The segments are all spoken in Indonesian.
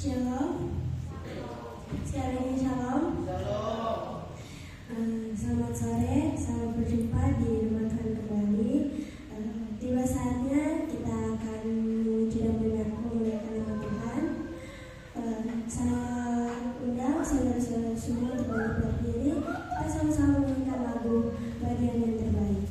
Shalom. Sekali lagi shalom. Selamat sore, selamat berjumpa di rumah Tuhan kembali. Tiba saatnya kita akan memuji dan memuliakan nama Tuhan. Saya undang saudara-saudara semua untuk berdiri. Kita sama-sama menyanyikan lagu bagian yang terbaik.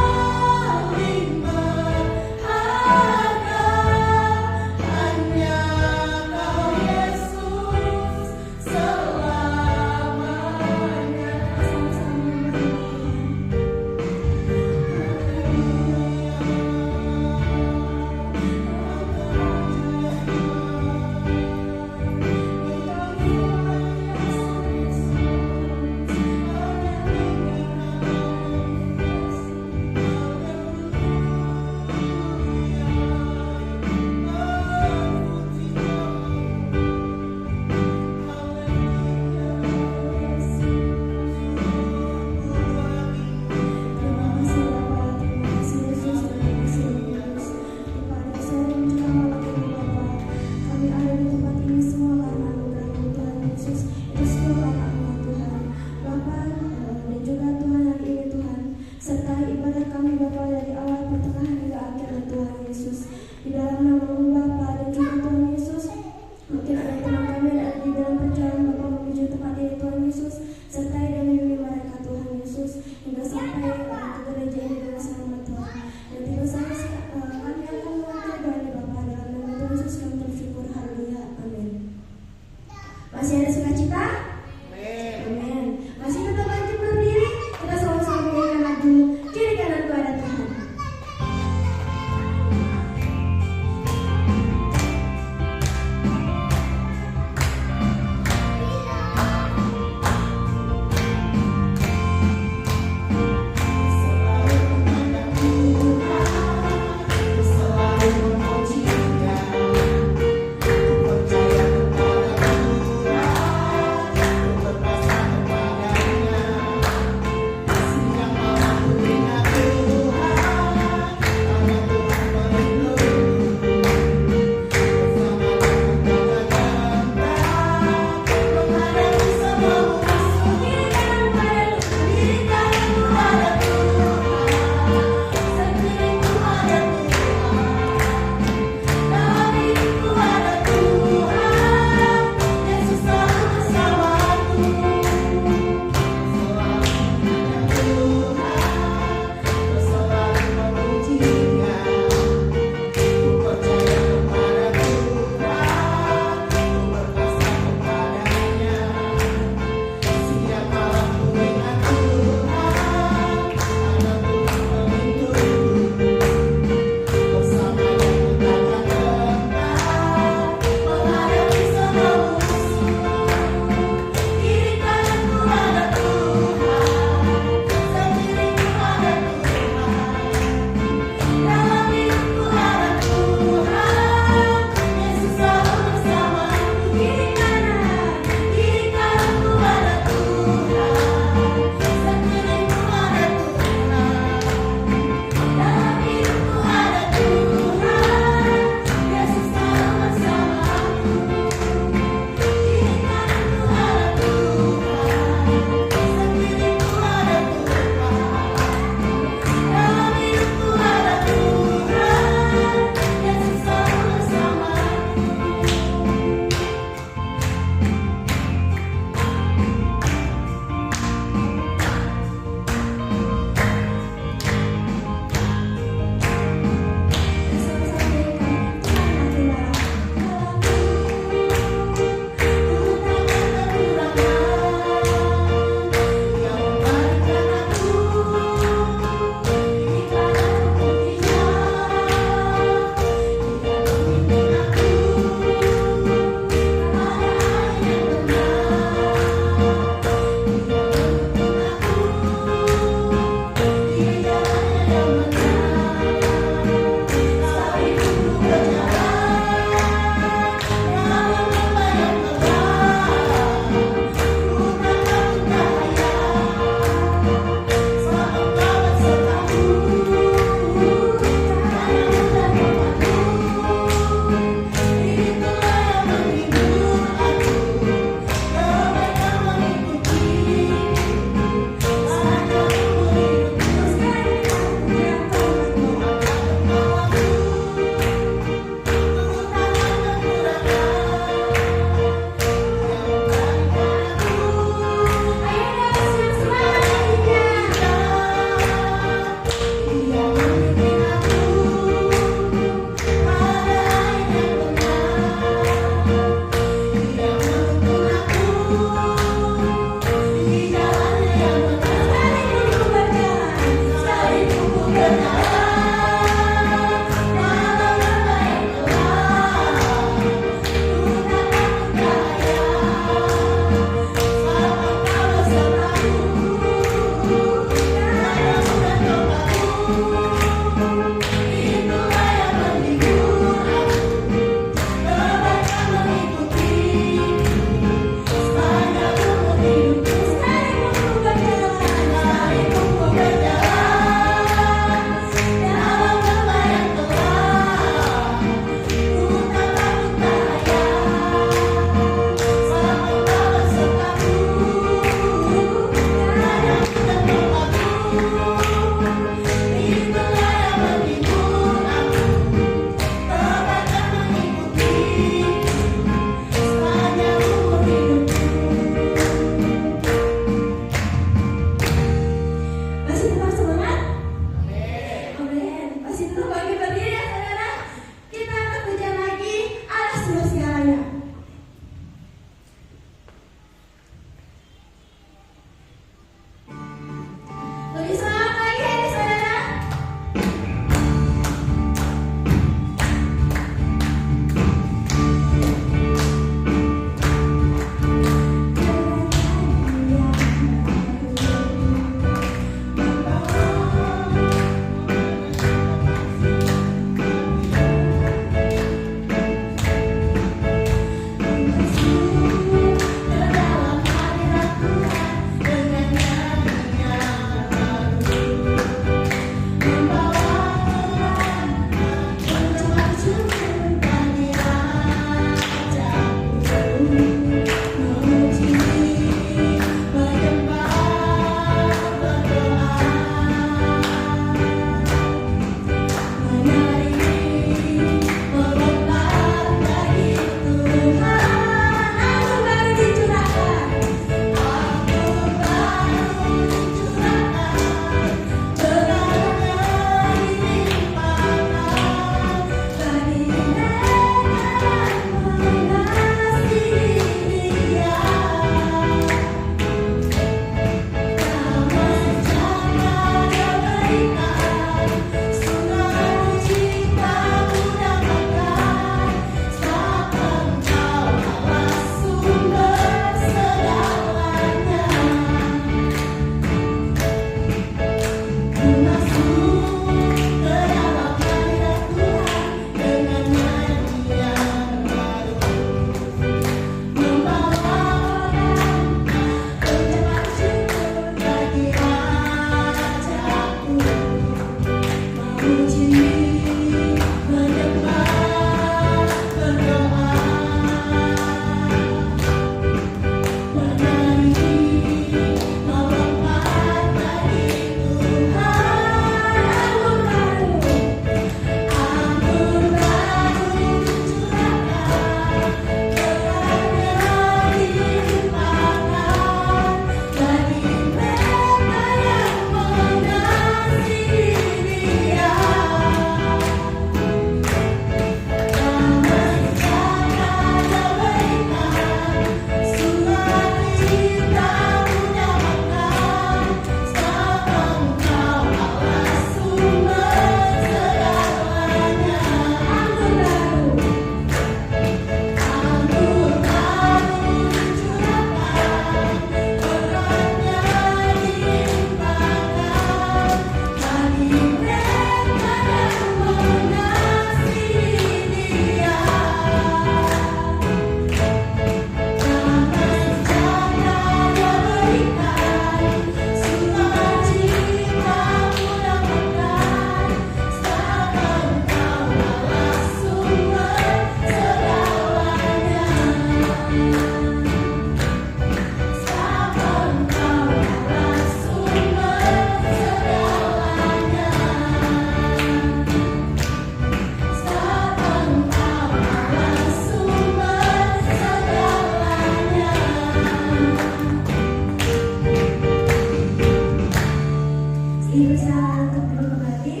Dipersilakan untuk duduk kembali.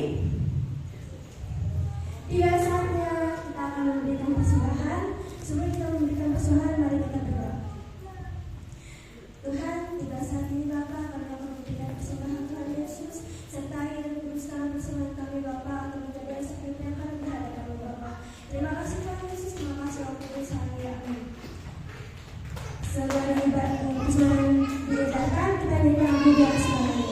Tiba saatnya kita akan memberikan persembahan. Sebelum kita memberikan persembahan, mari kita berdoa. Tuhan, tiba saat ini Bapa, kami akan memberikan persembahan Tuhan Yesus. Sertai dan kuduskan persembahan kami Bapa, untuk menjadi seperti yang kami berhadapan kami Bapa. Terima kasih Tuhan Yesus, terima kasih waktu bersama amin. Sebelum ibadah persembahan diadakan, kita nyanyikan lagu di atas semuanya.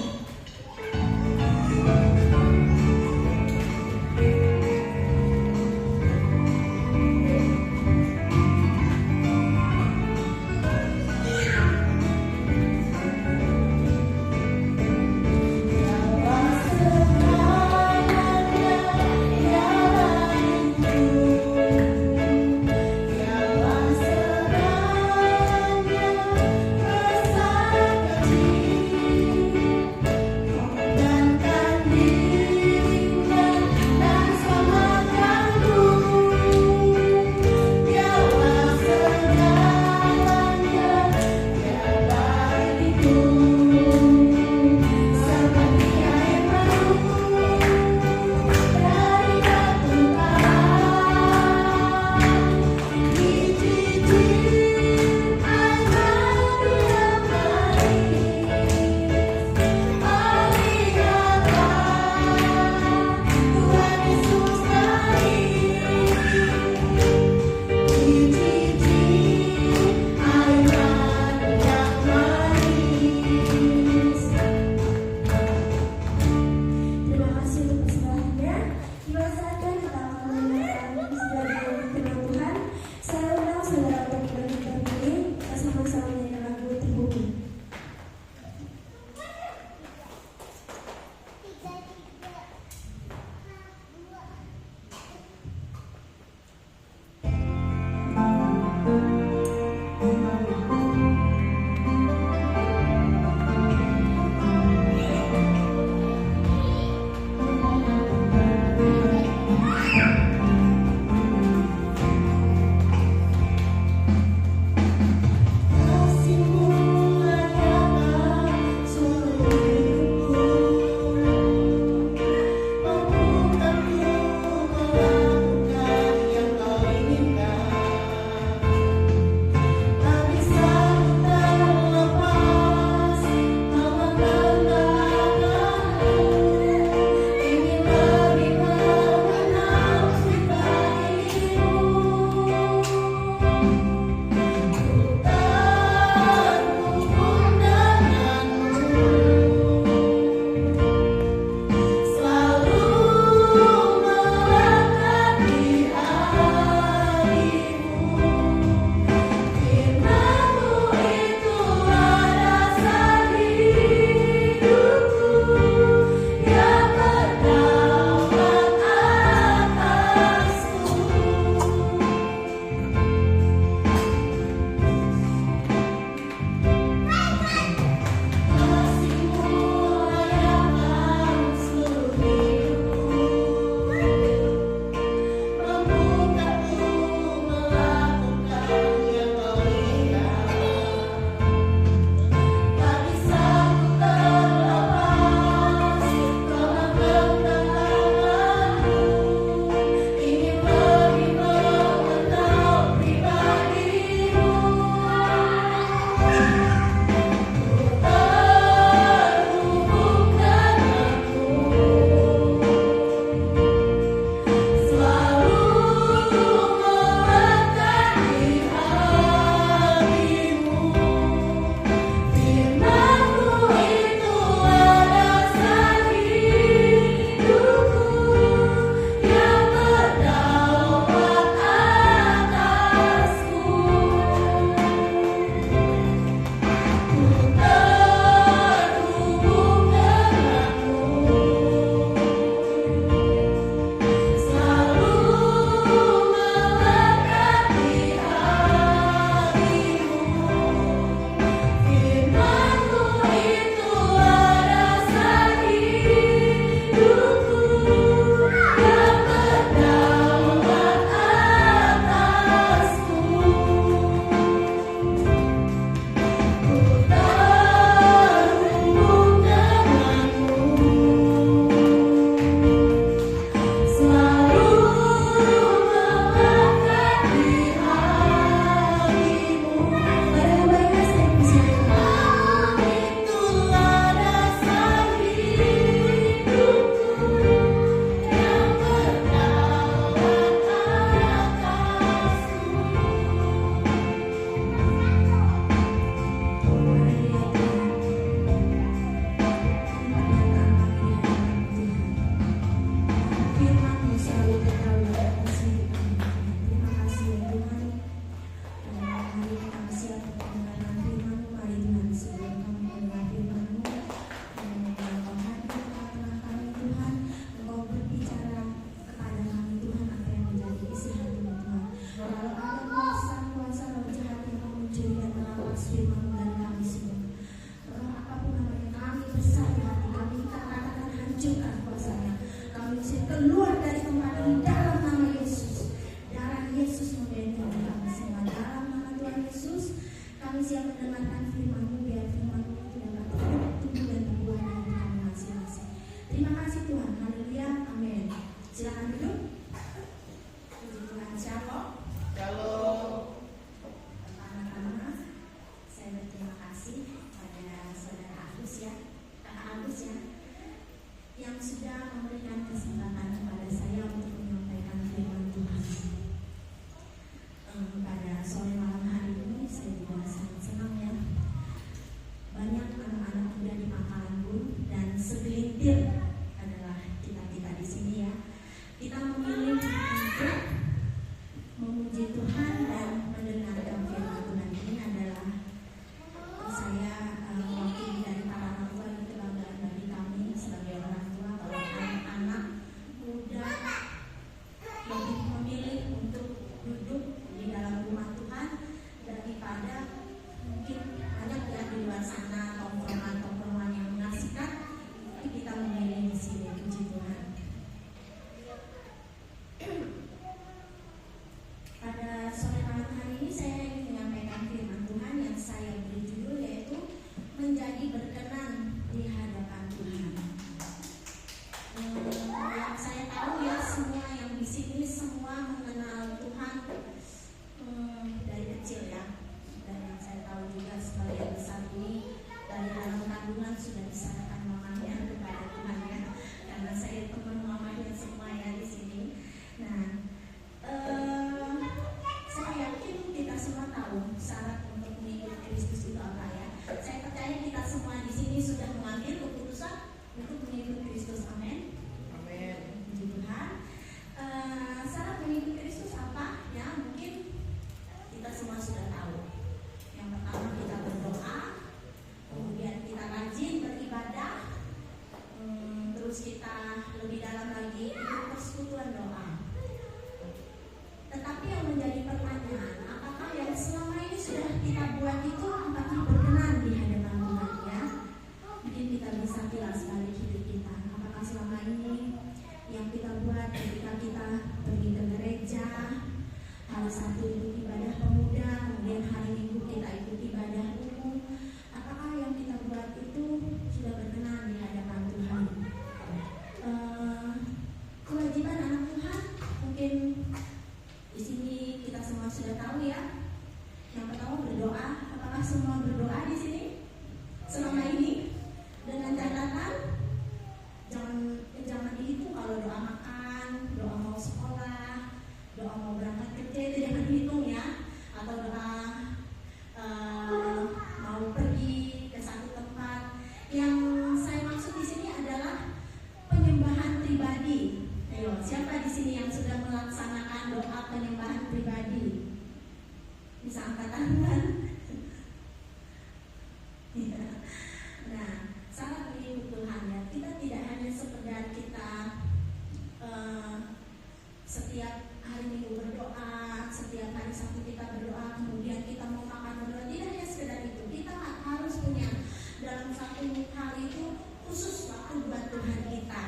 percaya kita semua di sini sudah mengambil keputusan untuk mengikut Kristus. Amin. Amin. Puji Tuhan. Syarat mengikut Kristus apa? Ya, mungkin kita semua sudah tahu. Yang pertama kita berdoa, kemudian kita rajin beribadah, terus kita lebih dalam lagi ikut persekutuan doa. Tetapi yang menjadi pertanyaan, apakah yang selama ini sudah kita buat itu apakah berkenan di hadapan Tuhan, ya? Mungkin kita bisa kilas balik hidup kita. Apakah selama ini yang kita buat ketika kita pergi ke gereja, hari Sabtu ikut ibadah pemuda, kemudian hari Minggu kita ikut ibadah umum, apakah yang kita buat itu sudah berkenan di hadapan Tuhan? Kewajiban anak Tuhan mungkin di sini kita semua sudah tahu, ya. Yang pertama berdoa. Apakah semua berdoa di sini selama ini? Dengan catatan jangan dihitung kalau doa makan, doa mau sekolah, doa mau berangkat kerja, itu jangan dihitung, ya. Atau doa mau pergi ke satu tempat. Yang saya maksud di sini adalah penyembahan pribadi. Ayo, siapa di sini yang sudah melaksanakan doa penyembahan pribadi? Bisa angkat tangan. Ya. Nah, sangat mengikut Tuhan, ya. Kita tidak hanya sekedar kita setiap hari Minggu berdoa, setiap hari Sabtu kita berdoa, kemudian kita mau makan berdoa. Tidak hanya sekedar itu. Kita harus punya dalam satu hari itu khusus waktu buat Tuhan kita.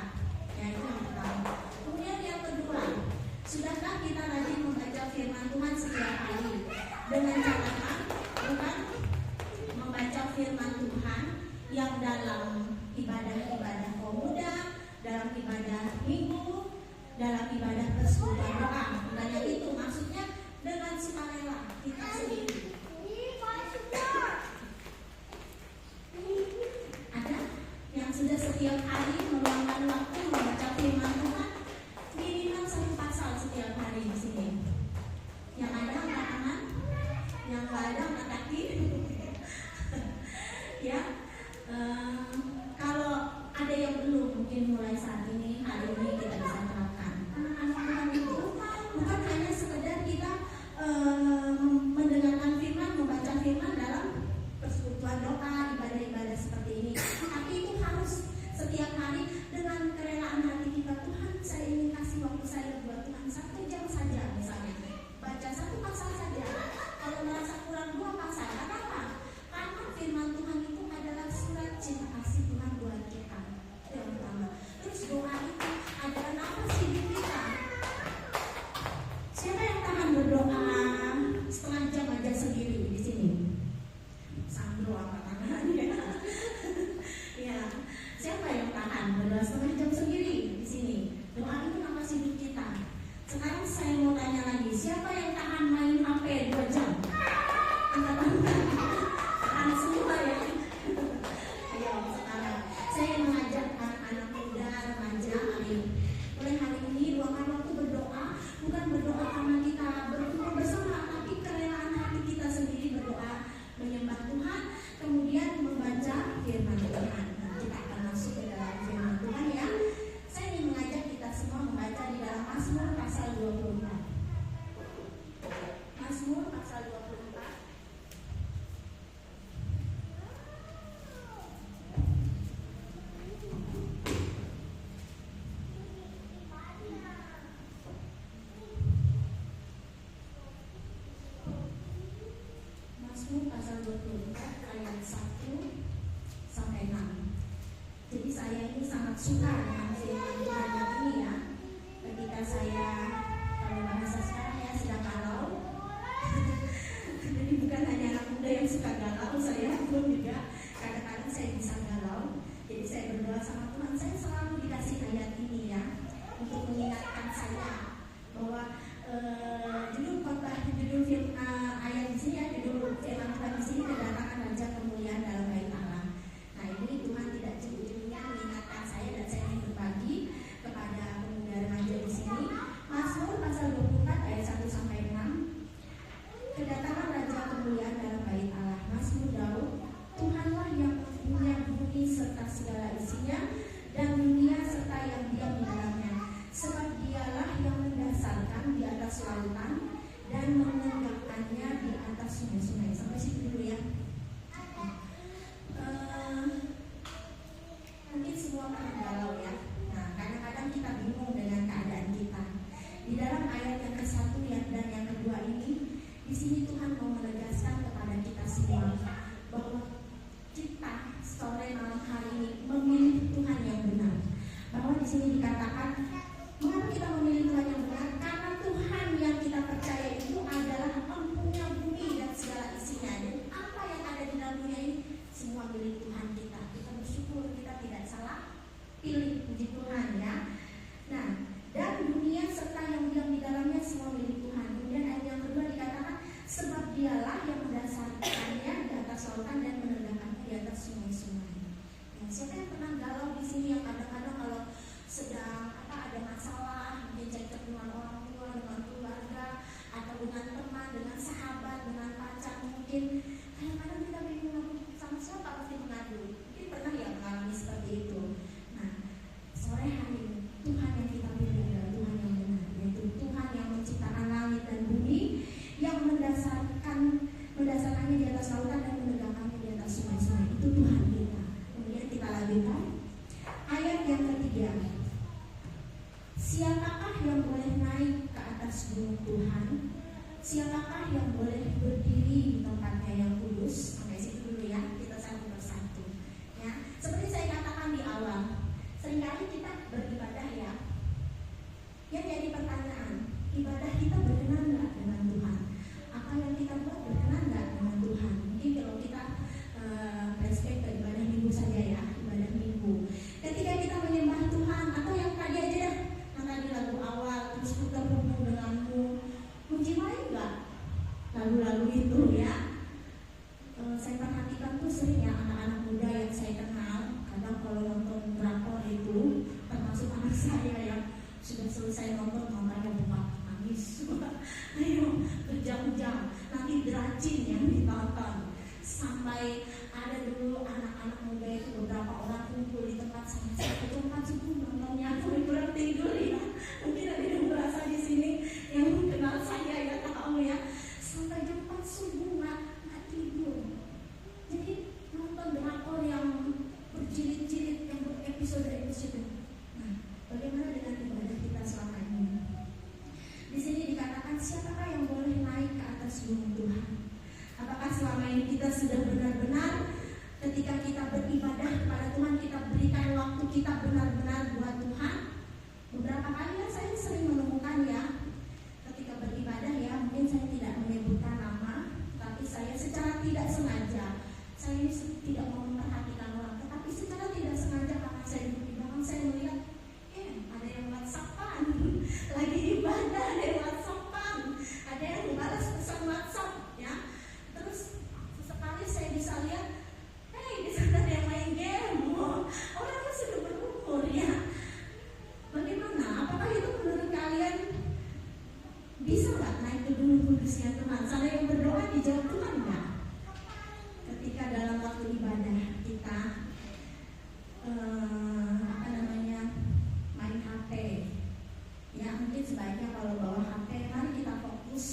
Ya, itu yang pertama. Kemudian yang kedua, sudahkah kita rajin membaca firman Tuhan setiap hari? Dengan catatan bukan membaca firman Tuhan yang dalam ibadah-ibadah pemuda, dalam ibadah minggu, dalam ibadah persekutuan doa. Bukannya itu, maksudnya dengan sukarela kita sendiri. Ada yang sudah setiap hari meluangkan waktu membaca firman Tuhan minimal 1 pasal setiap hari di sini. Yang ada angkat tangan, yang nggak ada angkat kaki. Ya, kalau ada yang belum, mungkin mulai saat ini, hari ini kita bisa terapkan. Anak-anak Tuhan itu bukan hanya sekedar kita mendengarkan firman, membaca firman dalam persekutuan doa, ibadah-ibadah seperti ini. Tapi itu harus setiap hari dengan kerelaan hati kita. Tuhan, saya ingin kasih waktu saya buat Tuhan 1 jam saja misalnya. Baca 1 pasal saja. Kalau merasa kurang 2 pasal, kenapa? Karena firman Tuhan itu adalah surat cinta kasih Tuhan buat kita. Itu yang pertama. Terus doa itu adalah nafas hidup kita. Siapa yang tahan berdoa setengah jam aja sendiri di sini? Sandro angkat tangan, ya. Ya. Siapa yang tahan berdoa setengah jam sendiri di sini? Doa itu nafas hidup kita. Sekarang saya mau tanya lagi, siapa yang tahan main HP 2 jam? Angkat tangan. Tahan semua, ya. Ayo sekarang saya mengajak anak-anak muda, remaja, ayo. Mulai hari ini luangkan waktu berdoa, bukan berdoa karena kita berkumpul bersama, tapi kerelaan hati kita sendiri berdoa, menyembah Tuhan, kemudian membaca firman Tuhan. Nah, kita akan masuk ke dalam firman Tuhan, ya. Saya ingin mengajak kita semua membaca di dalam Mazmur pasal 24. Mazmur pasal 24. Mazmur pasal 24 ayat 1 sampai 6. Jadi saya ini sangat suka dengan firman Tuhan yang ini, ya. Ketika saya, kalau bahasa sekarang ya, sedang galau. Jadi bukan hanya anak muda yang suka galau, saya pun juga kadang-kadang saya bisa galau. Jadi saya berdoa sama Tuhan, saya selalu dikasih ayat ini, ya, untuk mengingatkan saya bahwa judul ayat di sini, ya, judul firman Tuhan di sini, kedatangan Raja kemuliaan dalam bait Allah. Nah, ini Tuhan tidak ujung-ujungnya mengingatkan saya, dan saya ingin berbagi kepada pemuda remaja di sini. Mazmur pasal 24 ayat 1 sampai 6. Kedatangan Raja kemuliaan dalam bait Allah. Mazmur Daud, Tuhanlah yang yang diam di dalamnya, sebab dialah yang mendasarkan di atas lautan dan menegakkannya di atas sungai-sungai. Sampai situ dulu ya. Mungkin semua pernah galau ya. Nah, kadang-kadang kita bingung dengan keadaan kita. Di dalam ayat yang ke-1 dan yang kedua ini, di sini Tuhan mau menegaskan kepada kita semua bahwa kita sore malam hari ini memilih Tuhan yang benar. Bahwa di sini dikatakan, mengapa kita memilih Tuhan yang benar? Karena Tuhan yang kita percaya itu adalah empunya bumi dan segala isinya. Dan apa yang ada di dalam dunia ini semua milik Tuhan kita. Kita bersyukur kita tidak salah pilih, puji Tuhan ya. Nah, dan dunia serta yang diam di dalamnya semua milik Tuhan. Kemudian ayat yang kedua dikatakan, sebab dialah yang mendasarkannya di atas lautan dan menegakkannya di atas sungai-sungai. Nah, siapa yang pernah galau di sini, yang kadang-kadang kalau sedang ada masalah, mungkin cekcok dengan orang tua, dengan keluarga, atau dengan teman, dengan sahabat, dengan pacar, mungkin kadang-kadang kita bingung sama siapa pasti mengadu. Mungkin pernah ya mengalami seperti itu. Nah, sore hari ini Tuhan yang kita pilih adalah Tuhan yang benar, yaitu Tuhan yang menciptakan langit dan bumi, yang mendasarkannya di atas lautan dan menegakkannya di atas sungai-sungai. Itu Tuhan kita. Kemudian kita lanjutkan ayat yang ketiga. Siapakah yang boleh naik ke atas gunung Tuhan? Siapakah yang boleh berdiri di tempatnya yang kudus? Sampai situ dulu ya, kita satu persatu ya. Seperti saya katakan di awal, seringkali kita beribadah ya. Yang jadi pertanyaan, ibadah kita berkenan nggak dengan Tuhan? Apa yang kita buat berkenan nggak dengan Tuhan? Mungkin kalau kita flashback ke ibadah minggu saja ya, ibadah minggu. Ketika kita menyembah Tuhan, atau yang tadi aja dah, yang tadi lagu awal, terus terhubung denganmu, menjiwai nggak lagu-lagu itu ya? Saya perhatikan tuh sering ya anak-anak muda yang saya kenal, kadang kalau nonton drakor itu, termasuk anak saya yang sudah selesai nonton makanya buka nangis. Ayo berjam-jam, nanti derajin yang ditonton. Sampai ada dulu anak-anak muda itu beberapa orang kumpul di tempat sama-sama itu kan subuh nontonnya kurang tidur ya. Mungkin ada yang merasa di sini yang kenal saya ya, tahu ya. Sampai jam 4 subuh nggak tidur. Jadi nonton drakor yang berjilid-jilid, yang berepisode-episode. Nah, bagaimana dengan ibadah kita selama ini? Di sini dikatakan, siapakah yang boleh naik ke atas gunung Tuhan? Apakah selama ini kita sudah benar-benar ketika kita beribadah kepada Tuhan, kita berikan waktu kita benar-benar buat Tuhan? Beberapa kali ya saya sering menemukan ya, ketika beribadah ya, mungkin saya tidak menyebutkan nama, tapi saya secara tidak sengaja, saya ini tidak mau memperhatikan orang, tetapi secara tidak sengaja karena saya duduk di belakang, saya melihat ada yang WhatsApp-an, lagi ibadah ada yang WhatsApp-an, ada yang membalas pesan WhatsApp ya. Terus sesekali saya bisa lihat, di sana ada yang main game. Orangnya sudah berumur ya. Bagaimana? Apakah itu menurut kalian bisa nggak naik ke gunung kudusnya Tuhan? Saya yang berdoa dijawab Tuhan nggak? Ketika dalam waktu ibadah kita main HP ya, mungkin sebaiknya kalau bawa HP mari kita fokus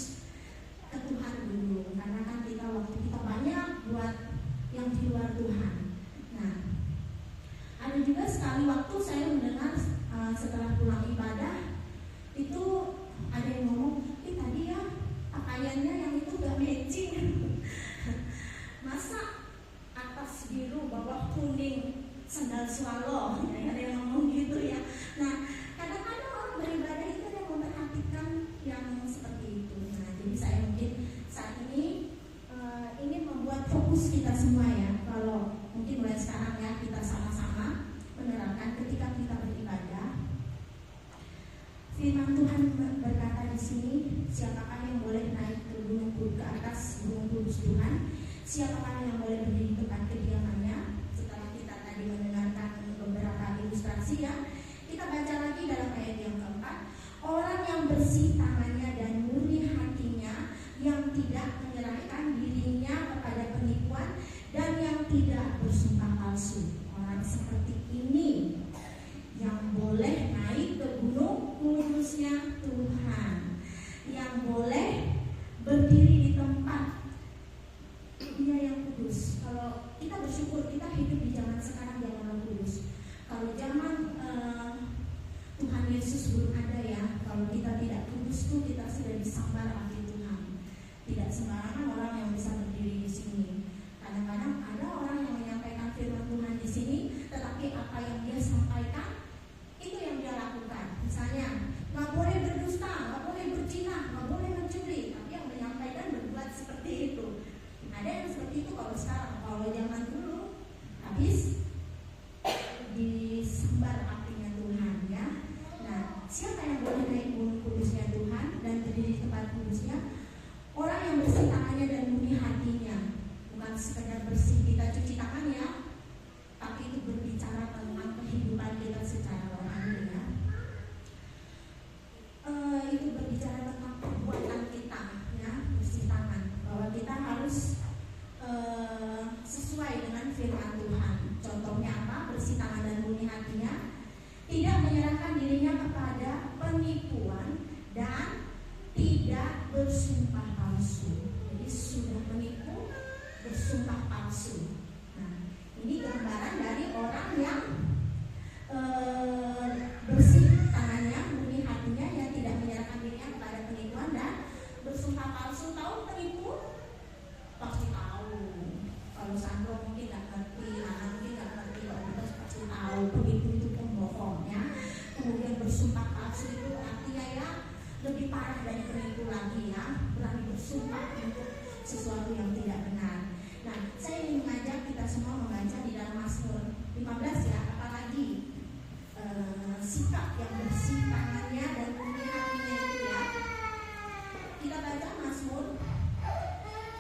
ke Tuhan dulu, karena kan kita waktu kita banyak buat yang di luar Tuhan. Nah, ada juga sekali waktu saya mendengar setelah pulang ibadah itu ada yang ngomong, tadi ya pakaiannya yang itu gak matching. Masa atas biru, bawah kuning, sandal swallow, ada yang ngomong gitu ya. Nah, kadang-kadang orang beribadah itu ada yang memperhatikan yang seperti itu. Nah, jadi saya mungkin saat ini ingin membuat fokus kita semua ya. Kalau mungkin mulai sekarang ya, kita sama-sama menerapkan ketika kita beribadah. Firman Tuhan berkata di sini, siapakah yang boleh naik ke atas gunung kudus Tuhan? Siapakah yang boleh berdiri di tempat kediamannya? Setelah kita tadi mendengarkan beberapa ilustrasi ya, kita baca lagi sikap yang bersih tangannya dan murni hatinya itu ya. Kita baca Mazmur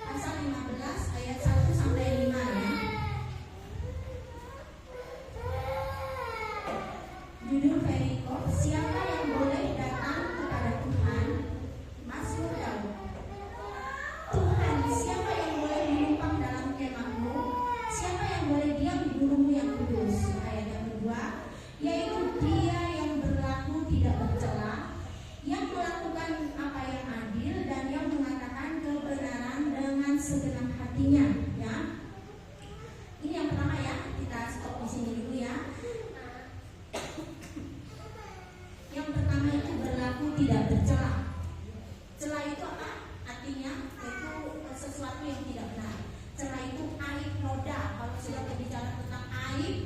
pasal 15 ayat 1 sampai 5 ya. Judul perikop, siapa yang boleh datang kepada Tuhan? Mazmur Daud. Tuhan, siapa yang boleh menumpang dalam kemah-Mu? Siapa yang boleh diam di gunung-Mu yang kudus? Ayat yang kedua, yaitu Dia yang berlaku tidak bercela, yang melakukan apa yang adil dan yang mengatakan kebenaran dengan segenap hatinya. Ya, ini yang pertama ya. Kita stop di sini dulu ya. Yang pertama itu berlaku tidak bercela. Cela itu apa? Artinya itu sesuatu yang tidak benar. Cela itu aib, noda. Kalau sudah berbicara tentang aib,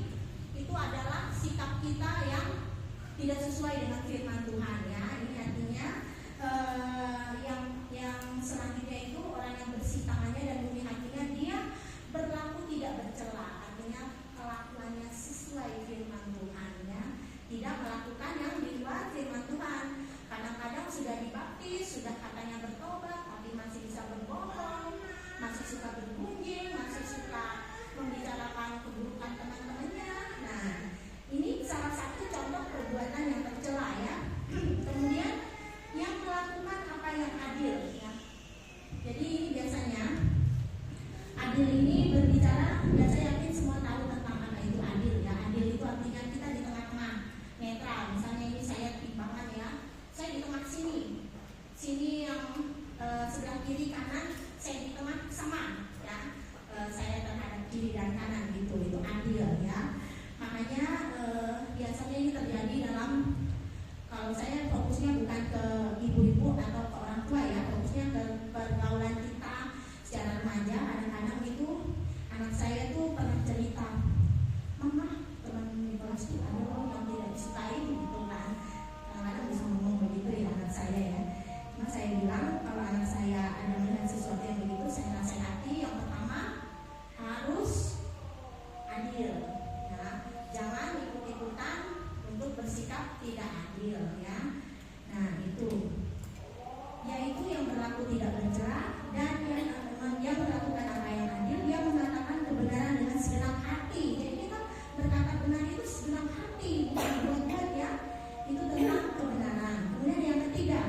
itu adalah sikap kita yang tidak sesuai dengan firman Tuhan ya. Ini artinya yang selanjutnya itu orang yang bersih tangannya dan murni hatinya, dia berlaku tidak bercela. Artinya kelakuannya sesuai firman Tuhan ya. Tidak melakukan yang di luar firman Tuhan. Kadang-kadang sudah dibaptis, sudah katanya bertobat, tapi masih bisa berbohong, masih suka bergunjing, masih suka membicarakan keburukan teman-temannya. Nah, ini salah satu contoh perbuatan yang tercela ya. Kemudian yang melakukan apa yang adil ya. Jadi ini biasanya adil ini berbicara, biasa yakin semua tahu tentang apa itu adil ya. Adil itu artinya kita di tengah-tengah, netral. Misalnya ini saya timbangan ya, saya di tengah sini yang sebelah kiri kanan, saya di tengah sama ya. Saya terhadap kiri dan kanan gitu, itu adil ya. Makanya biasanya ini terjadi dalam, kalau saya fokusnya bukan ke ibu-ibu atau ke orang tua ya, fokusnya ke pergaulan kita secara remaja. Kadang-kadang itu anak saya tuh pernah cerita, mama teman di kelas tuh ada orang yang tidak disukai gitu kan. Kadang-kadang bisa ngomong begitu ya anak saya ya. Nah saya bilang kalau anak saya ada melihat sesuatu yang begitu, saya nasihati yang pertama harus adil ya. Jangan ikut-ikutan untuk bersikap tidak adil ya. Nah itu, yaitu yang berlaku tidak bercela dan yang melakukan apa yang adil, yang mengatakan kebenaran dengan segenap hati. Jadi kita berkata benar itu segenap hati, bukan buat-buat ya. Itu tentang kebenaran. Kemudian yang ketiga,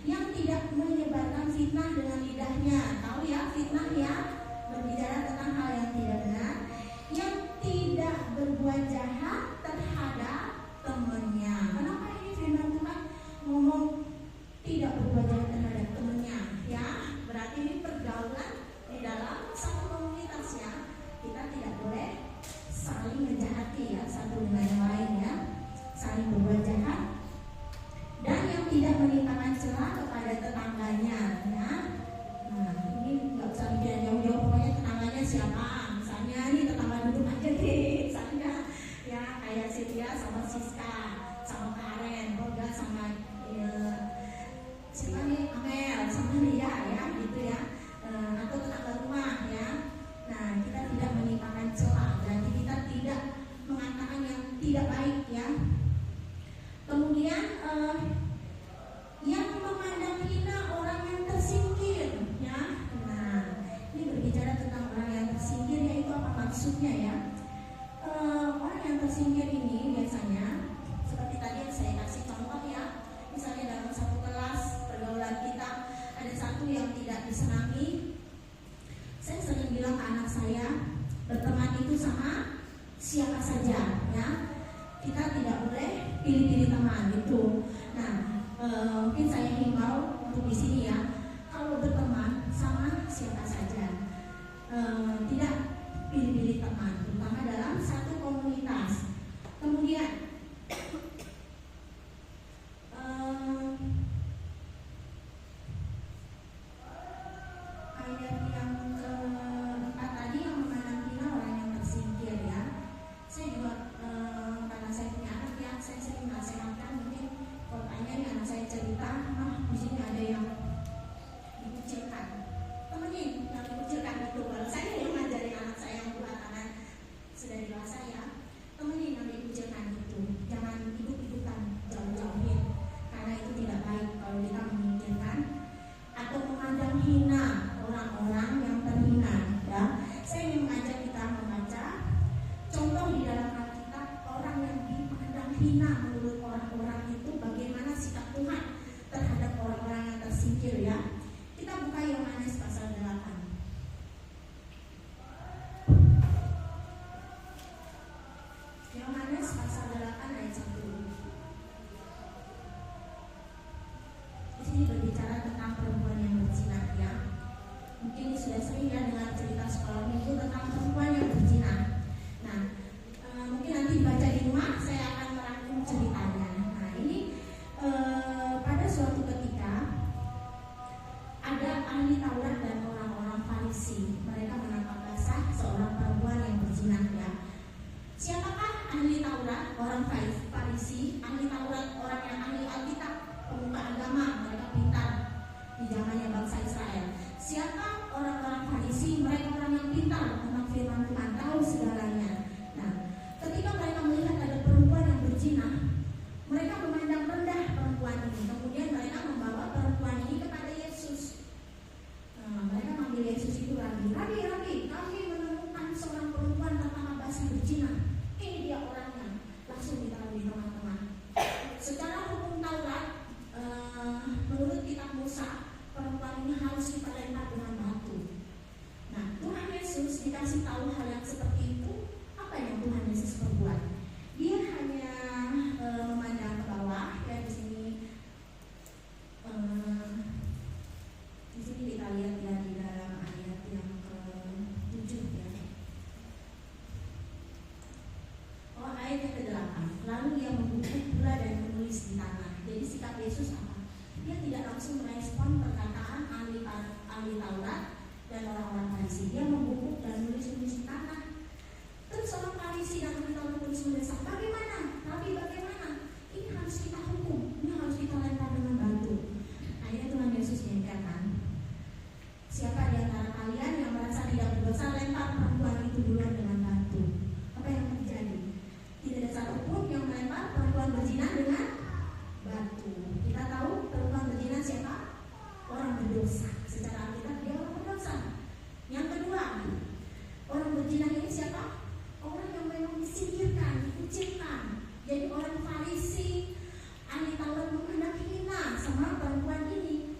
yang tidak menyebarkan fitnah dengan lidahnya. Tahu ya fitnah ya, berbicara tentang hal yang tidak benar. Yang tidak berbuat jahat terhadap temannya. Kenapa ini firman Tuhan ngomong tidak berbuat jahat terhadap temannya ya? Berarti ini pergaulan di dalam satu komunitas ya. Kita tidak boleh saling menjahati ya satu dengan yang lain ya, saling berbuat jahat. Dan yang tidak menimpakan celah kepada tetangganya ya. Nah ini nggak usah bikin jauh-jauh, pokoknya tetangganya siapa. Misalnya ini tetangga duduk aja deh, misalnya ya kayak Cynthia sama Siska sama Karen, Roda sama siapa nih, Amel sama Lia ya gitu ya. Atau tetangga rumah ya. Nah kita tidak menimpakan celah, berarti kita tidak mengatakan yang tidak baik ya. Kemudian yang memandang hina orang yang tersingkir ya. Nah ini berbicara tentang orang yang tersingkir, yaitu apa maksudnya ya? Orang yang tersingkir ini biasanya seperti tadi yang saya kasih contoh ya. Misalnya dalam satu kelas pergaulan kita ada satu yang tidak disenangi. Saya sering bilang ke anak saya, berteman itu sama siapa saja ya. Kita tidak boleh pilih-pilih teman gitu. Nah mungkin saya himbau untuk di sini ya, kalau berteman sama siapa saja, tidak pilih-pilih teman, terutama dalam satu komunitas. Kemudian ayat yang keempat tadi, yang memandang hina orang yang tersingkir ya. Saya juga karena saya punya anak ya, saya sering nasihatkan. Mungkin kalau tanya nih anak saya cerita, di sini ada yang dikucilkan, temenin yang dikucilkan itu. Kalau saya yang ngajarin anak saya yang belakangan sudah dewasa ya, temenin yang dikucilkan itu, jangan ikut-ikutan. hina menurut orang-orang itu, bagaimana sikap Tuhan terhadap orang-orang yang tersingkir ya. Kita buka Yohanes pasal 8. Yohanes pasal 8 ayat 1. Di sini berbicara tentang perempuan yang berzina ya. Mungkin sudah sering ya dengar cerita sekolah minggu tentang perempuan yang berzina. Nah, mungkin nanti dibaca di rumah, saya akan merangkum ceritanya. Nah, ini pada suatu ketika ada ahli Taurat dan orang-orang Farisi. Mereka menangkap basah seorang perempuan yang berzina ya. Siapakah ahli Taurat? Orang Farisi. Ahli Taurat orang yang ahli Alkitab, pemuka agama, mereka pintar di zamannya bangsa Israel. Siapa orang-orang Farisi? Mereka orang yang pintar tentang firman Tuhan, tahu segalanya. Nah, ketika mereka melihat ada perempuan yang berzina, mereka memandang rendah perempuan ini. Kemudian mereka membawa perempuan ini kepada Yesus. Mereka manggil Yesus itu Rabi. Rabi, kami menemukan seorang perempuan tertangkap basah berzina. Ini dia orangnya. Langsung ditaruh di tengah-tengah. Secara hukum Taurat, menurut kitab Musa, perempuan ini harus dilempar dengan batu. Nah, Tuhan Yesus dikasih tahu hal yang seperti itu. Apa yang Tuhan Yesus perbuat? Dia hanya memandang ke bawah ya. Di sini kita lihat ya di dalam ayat yang ke-7 ya. Ayat yang ke-8. Lalu ia membungkuk pula dan menulis di tanah. Jadi sikap Yesus apa? Dia tidak langsung merespon perkataan ahli Taurat dan orang-orang Farisi. Dia membungkuk dan menulis-nulis di tanah. Terus orang Farisi dan ahli Taurat terus mendesak, bagaimana? Tapi bagaimana? Ini harus kita hukum. Ini harus kita lempar dengan batu. Akhirnya Tuhan Yesus mengingatkan, siapa di antara kalian yang merasa tidak berdosa, lempar perempuan itu duluan dengan batu. Apa yang terjadi? Tidak ada satupun yang melempar perempuan berzina dengan batu. Kita tahu perempuan berzina siapa? Orang berdosa. Secara Alkitab dia orang berdosa. Yang kedua, orang berzina ini siapa? Orang yang memang disingkirkan, dikucilkan. Jadi orang Farisi, ahli Taurat memandang hina sama perempuan ini.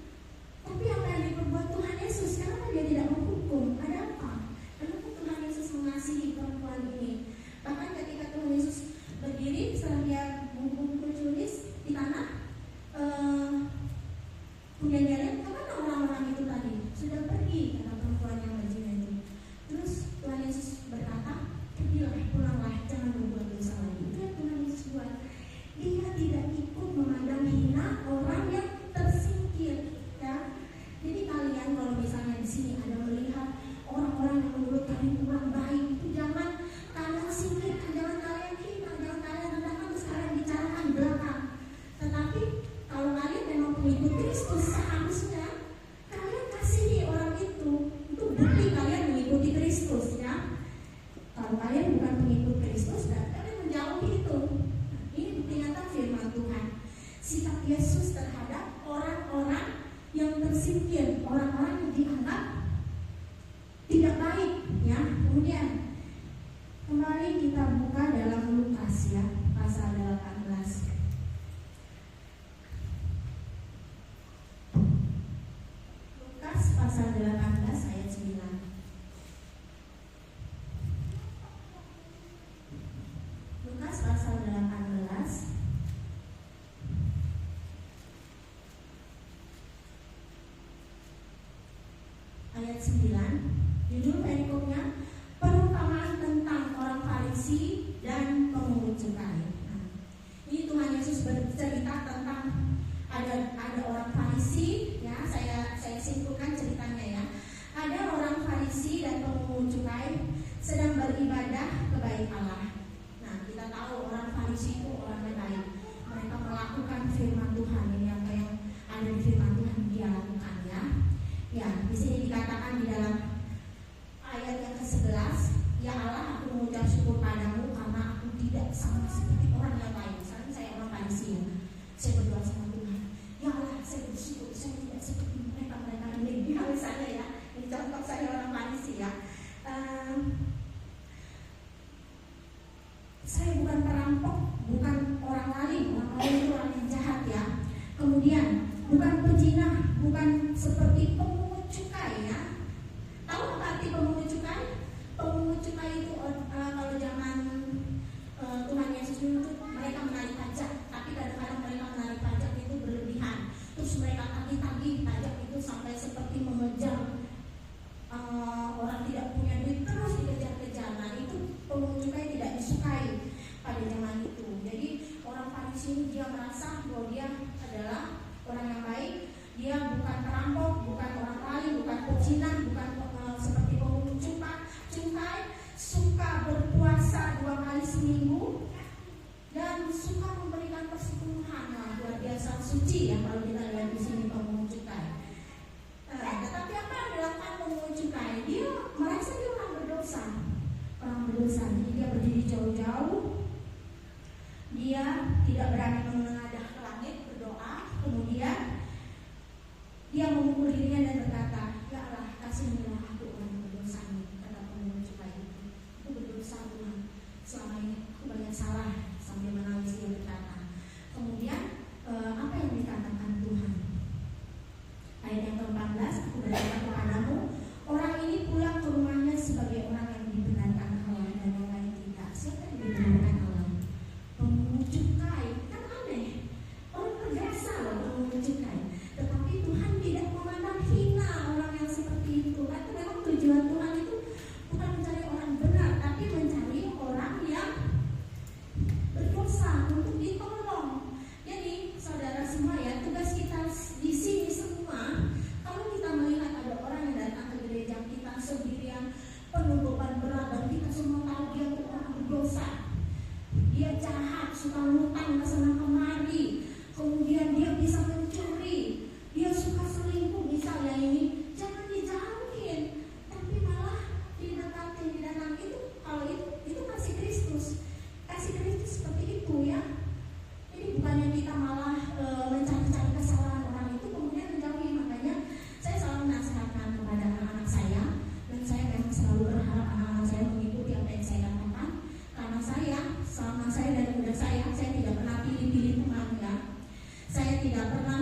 Tapi apa yang diperbuat Tuhan Yesus? Kenapa dia tidak menghukum? Ada apa? Kenapa Tuhan Yesus mengasihi perempuan ini? Bahkan ketika Tuhan Yesus berdiri setelah dia membungkuk tulis di tanah, kemudian dia lihat kemana orang-orang itu tadi? Sudah pergi, kata perempuan yang berzina itu. Terus Tuhan Yesus berkata, pergilah, pulanglah, jangan berbuat dosa lagi. Itu yang Tuhan Yesus buat. Dia tidak ikut memandang hina orang yang tersingkir ya. Jadi kalian kalau misalnya di sini ada melihat orang-orang yang menurut kalian kurang baik, itu jangan kalian singkirkan, jangan kalian hina, jangan kalian rendahkan, terus kalian bicarakan belakang. Tetapi kalau kalian memang pengikut Kristus, seharusnya kalian kasihi orang itu bukti kalian mengikuti Kristus ya. Kalau kalian bukan pengikut Kristus, dan kalian menjauhi itu. Ini bukti nyata firman Tuhan. Sikap Yesus terhadap orang-orang yang tersingkir, orang-orang yang dianggap tidak baik ya. Kemudian kembali kita buka dalam Lukas ya, pasal 18. Lukas pasal 18 ayat 9. Lukas pasal 18 ayat 9. Judul perikopnya perumpamaan tentang orang Farisi dan pemungut cukai. Nah, ini Tuhan Yesus bercerita tentang ada orang Farisi ya. Saya simpulkan ceritanya ya. Ada orang Farisi dan pemungut cukai sedang beribadah kepada Allah. Nah, kita tahu orang Farisi itu orang yang baik. Mereka melakukan firman Tuhan. Ini apa yang ada di firman Tuhan dia lakukan ya. Ya, di sini dikatakan di dalam ayat yang ke-11, ya Allah, aku mengucap syukur padamu karena aku tidak sama seperti orang yang lain. Misalnya saya orang Farisi ya. Saya berdoa sama Tuhan, ya Allah, saya bersyukur saya tidak seperti mereka ini. Misalnya ya, ini contoh saya orang Farisi ya. saya bukan perampok, bukan orang lain itu orang yang jahat ya. Kemudian bukan pezina, bukan seperti pemungut cukai ya. Tahu apa arti pemungut cukai? Pemungut cukai itu kalau zaman Tuhan Yesus itu mereka menarik pajak, tapi kadang-kadang mereka menarik pajak itu berlebihan. Terus mereka tagih-tagih pajak itu sampai seperti mengejar orang tidak punya duit, terus dikejar-kejar. Nah itu pemungut cukai tidak disukai pada zaman itu. Jadi orang Farisi ini dia merasa bahwa dia adalah orang yang baik. Dia bukan perampok, bukan orang lain, bukan pezina, bukan seperti pemungut cukai, suka berpuasa 2 kali seminggu dan suka memberikan persepuluhan. Nah, luar biasa suci ya kalau kita lihat di sini pemungut cukai. Tetapi apa yang dilakukan pemungut cukai? Dia merasa dia orang berdosa. Jadi dia berdiri jauh-jauh. Dia tidak berani menengadah ke langit berdoa. Kemudian dia memukul dirinya dan berkata, "Ya Allah, kasihanilah aku orang berdosa ini," kata pemungut cukai itu. "Aku berdosa Tuhan, selama ini aku banyak salah," sambil menangis dia berkata. Kemudian apa yang dikatakan Tuhan? Ayat yang ke-14, "Aku berkata kepadamu, orang ini pulang ke rumahnya sebagai orang yang dibenarkan Allah dan yang lain tidak." Siapa yang dibenarkan Allah? Pemungut cukai. Kan aneh, orang berdosa loh pemungut cukai. Tetapi Tuhan tidak memandang hina orang yang seperti itu. Karena memang tujuan Tuhan itu bukan mencari orang benar, tapi mencari orang yang berdosa untuk ditolong. Jadi saudara semua ya, tugas kita di sini semua, kalau kita melihat ada orang yang datang ke gereja kita sendirian penuh beban berat dan kita semua tahu dia orang berdosa, dia jahat, suka ngutang ke sana kemari, kemudian dia bisa mencuri, dia suka selingkuh misalnya, ini jangan dijauhin, tapi malah didatangi itu. Kalau itu kasih Kristus seperti itu ya. Jadi bukannya kita malah mencari-cari kesalahan orang itu kemudian menjauhi. Makanya saya selalu menasihatkan kepada anak-anak saya, dan saya memang selalu berharap anak-anak saya mengikuti apa yang saya katakan, karena saya selama saya dari muda saya tidak pernah pilih-pilih teman ya. Saya tidak pernah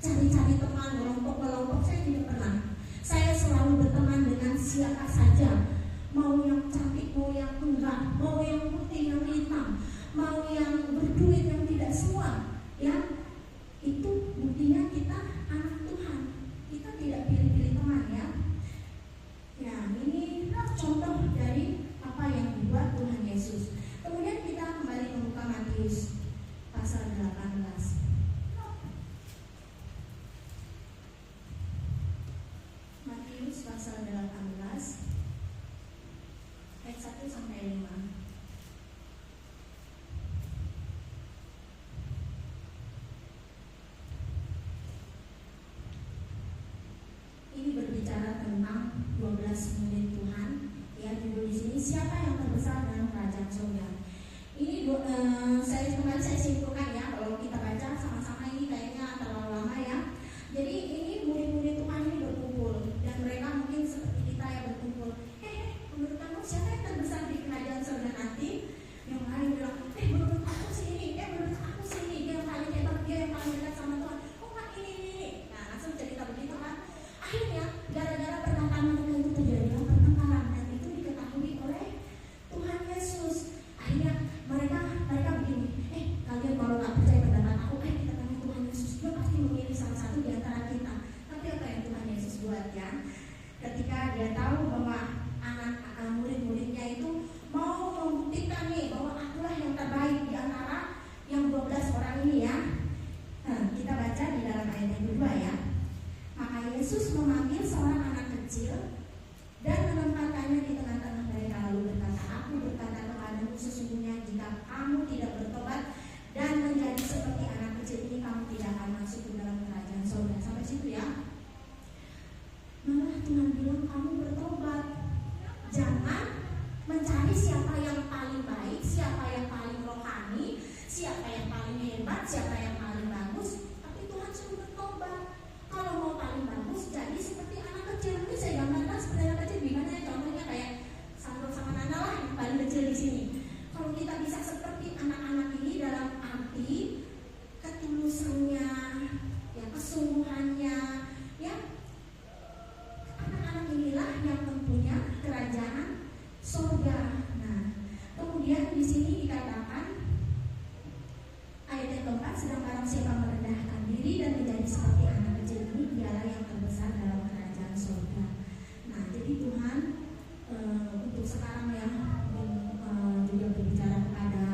cari-cari teman, kelompok saya tidak pernah. Saya selalu berteman dengan siapa saja, mau yang cantik, mau yang enggak, mau yang putih, yang hitam, mau yang berduit, yang tidak, semua ya. Itu buktinya kita anak Tuhan, kita tidak pilih-pilih teman ya. Ya, ini contoh dari apa yang dibuat Tuhan Yesus. Kemudian kita kembali membuka Matius pasal 18. Matius pasal 18 ayat 1 sampai 5. di sini dikatakan ayat yang keempat, sedang barang siapa merendahkan diri dan menjadi seperti anak kecil ini, dialah yang terbesar dalam kerajaan surga. Nah, jadi Tuhan untuk sekarang ya juga berbicara kepada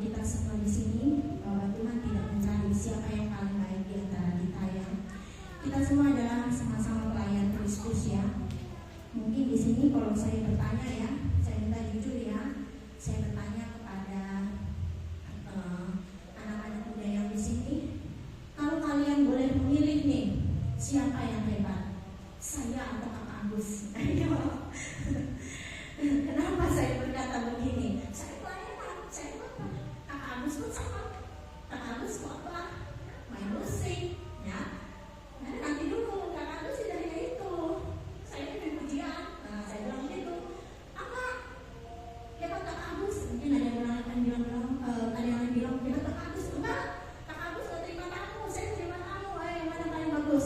kita semua di sini bahwa Tuhan tidak mencari siapa yang paling baik di antara kita ya. Kita semua adalah sama-sama pelayan Kristus ya. Mungkin di sini kalau saya bertanya ya, saya minta jujur ya, saya bertanya kepada anak-anak muda yang di sini, kalau kalian boleh memilih nih, siapa yang hebat? Saya atau Kak Agus? Kenapa saya berkata begini? Saya pelayanan, saya apa? Kak Agus pun sama. Kak Agus mau apa? Main musik, ya. Nah, nanti dulu Kak Agus tidaknya itu. Saya ini pujian. Nah, saya bilang gitu. Apa? Hebat Kak Agus? Mungkin ada yang bilang, ada yang bilang hebat Kak Agus. Enggak, Kak Agus gak terima tamu. Saya terima tamu. Yang mana paling bagus?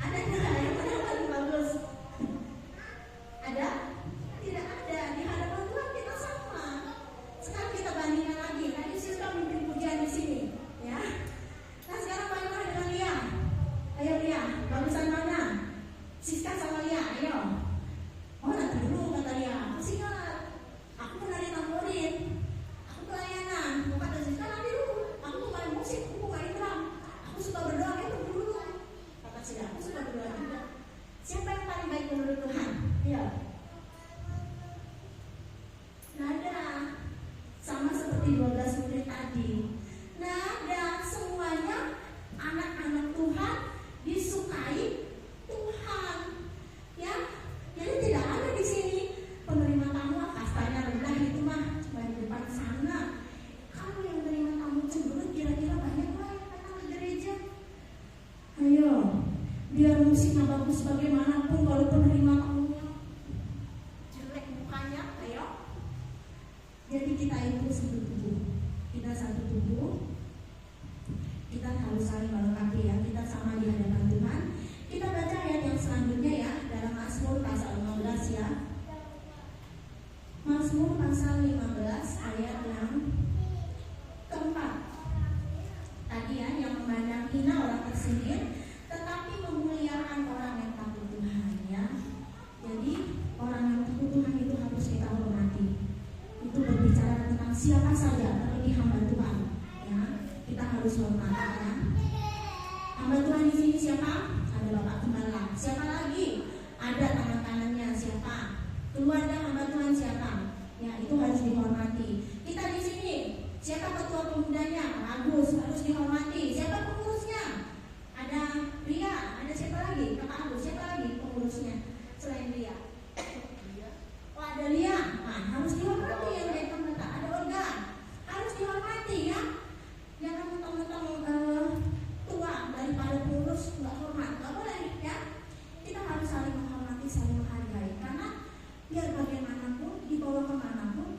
Ada nggak yang mana paling bagus? Ada? Tidak ada. Di hadapan Tuhan kita sama. Sekarang kita bandingkan lagi. Tadi Siska mimpin pujian di sini, ya. Nah sekarang bagaimana dengan Lia? Ayo Lia, bagusan mana? Siska sama Lia, ayo. Oh nanti dulu kata Lia. Aku sih ingat. Aku pernah ditamborin. Aku pelayanan. Mau kata Siska nanti dulu. Aku mau main musik, aku mau main drum. Aku suka berdoa, itu dulu. Kata Siska, aku suka berdoa juga. Siapa yang paling baik menurut Tuhan? Ayo. Nada. Sama seperti 12 murid tadi. Nada, semuanya anak-anak Tuhan disukai Tuhan. Ya, jadi tidak ada di sini penerima tamu kastanya rendah itu mah cuma di depan sana. Kalau yang menerima tamu cemberut kira-kira banyak lah yang datang ke gereja. Ayo, biar musiknya bagus bagaimanapun kalau penerima tamunya jelek mukanya, ayo. Jadi kita itu satu tubuh. Kita satu tubuh. Kita harus saling melengkapi ya. Kita sama di hadapan Tuhan. Kita baca ayat yang selanjutnya ya, dalam Mazmur pasal 15 ya. Mazmur pasal 15 ayat yang keempat. Tadi ya, yang memandang hina orang tersindir, tetapi memuliakan orang yang takut Tuhan ya. Jadi orang yang takut Tuhan itu harus kita hormati. Itu berbicara tentang siapa saja, terlebih hamba Tuhan ya. Kita harus hormati ya. Hamba Tuhan di sini siapa? Ada Bapak Gembala. Siapa lagi? Ada tangan kanannya siapa? Keluarga hamba Tuhan siapa? Ya, itu harus dihormati. Kita di sini siapa ketua pemudanya? Agus, harus dihormati. Siapa pengurusnya? Ada Ria. Ada siapa lagi? Kakak Agus. Siapa lagi pengurusnya selain Ria? Oh ada Lia, nah, harus dihormati yang dari pemerintah. Ada Olga, harus dihormati ya. Jangan mentang-mentang tua daripada pengurus nggak hormat, nggak boleh ya. Kita harus saling menghormati, saling menghargai. Karena biar bagaimanapun, dibawa kemanapun,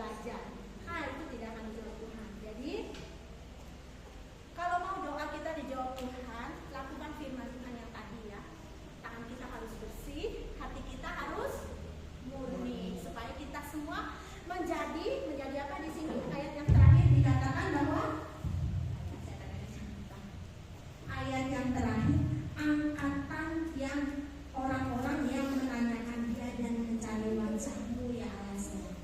belajar. Itu tidak akan dijawab Tuhan. Jadi kalau mau doa kita dijawab Tuhan, lakukan firman-Tuhan yang tadi ya. Tangan kita harus bersih, hati kita harus murni, supaya kita semua menjadi apa di sini ayat yang terakhir dikatakan bahwa ayat yang terakhir, angkatan yang orang-orang yang menanyakan dia dan mencari wajah-Mu ya Allah.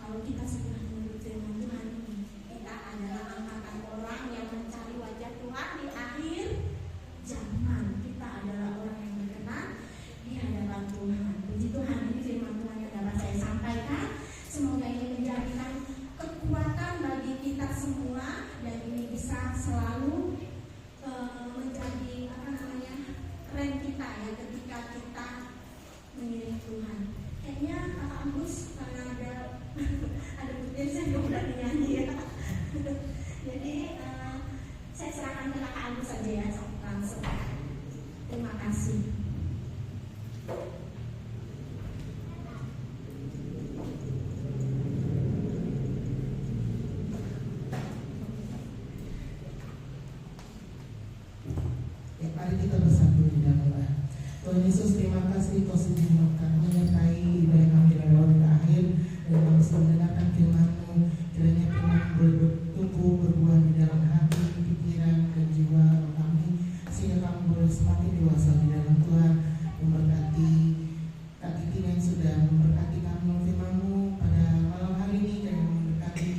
Kalau kita sudah menurut firman Tuhan ini, kita adalah angkatan orang yang mencari wajah Tuhan di akhir zaman. Kita adalah orang yang berkenan di hadapan Tuhan. Puji Tuhan, ini firman Tuhan yang dapat saya sampaikan. Semoga ini menjadikan kekuatan bagi kita semua, dan ini bisa selalu menjadi rem kita ya ketika kita mengiring Tuhan. Kayaknya Kakak Ambus karena ada bukti saya nggak berani nyanyi ya. Jadi saya serahkan ke Kakak Ambus saja ya, langsung. Terima kasih. Mari kita bersatu di dalam doa. Tuhan Yesus, terima kasih Kau sudah menyertai ibadah kami pada waktu akhir, dan kami sudah mendengarkan firman-Mu. Kiranya firman boleh bertumbuh berbuah di dalam hati, pikiran, dan jiwa kami, sehingga kami boleh semakin dewasa di dalam Tuhan. Memberkati Kak Kiki yang sudah memberkati kami firman-Mu pada malam hari ini, dan memberkati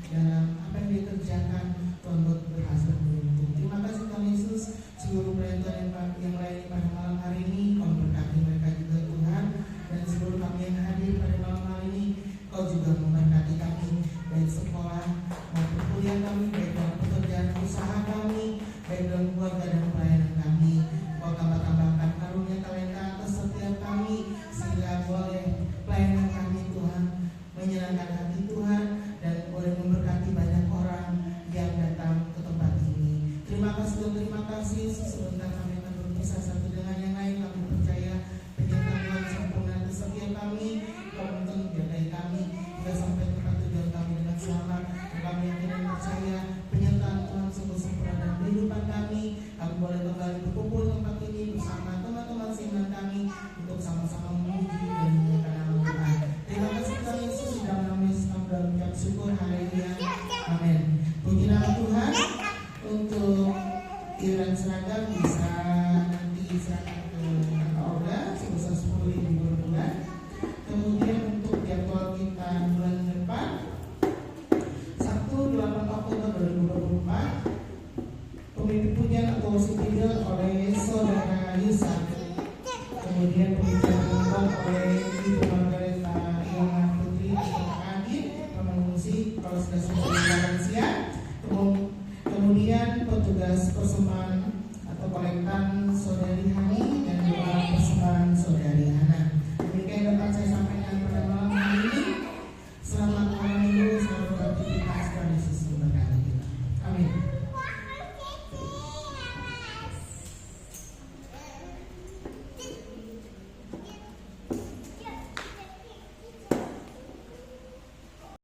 dalam apa yang dia kerjakan. Tuhan buat berhasil beruntung. Terima kasih Tuhan Yesus. Seluruh pelayan yang lain pada malam hari ini, Kau memberkati mereka juga Tuhan. Dan seluruh kami yang hadir pada malam hari ini, Kau juga memberkati kami, baik sekolah maupun kuliah kami, baik dalam pekerjaan usaha kami, baik dalam keluarga dan pelayanan kami. Kau tambah-tambahkan karunia talenta atas setiap kami, sehingga boleh pelayanan kami Tuhan menyenangkan hati Tuhan, dan boleh memberkati banyak orang yang datang ke tempat ini. Terima kasih Tuhan, terima kasih. Sebentar kami akan berpisah satu dengan yang lain. Kami percaya penyertaan Tuhan sempurna atas setiap kami. Kau menuntun jagai kami hingga sampai tempat tujuan kami dengan selamat. Dan kami yakin dan percaya penyertaan Tuhan sungguh sempurna dalam kehidupan kami. Kami boleh kembali berkumpul tempat ini bersama teman-teman seiman kami untuk sama-sama memuji dan memuliakan nama Tuhan. Terima kasih Tuhan Yesus, sudah menangis kami dalam ucap syukur. Haleluya, amin. Puji nama Tuhan. Untuk iuran seragam bisa nanti serahkan ke Kakak Olga sebesar 10.000 per bulan. Kemudian untuk jadwal kita bulan depan, Sabtu 8 Oktober 2024, pemimpin pujian atau worship leader oleh Saudara Yusak. Kemudian pembicaraan membuat oleh Ibu Margareta Ilma Putri atau Kak Agit, mengungsi kalau sudah semua lansia. Kemudian petugas persembahan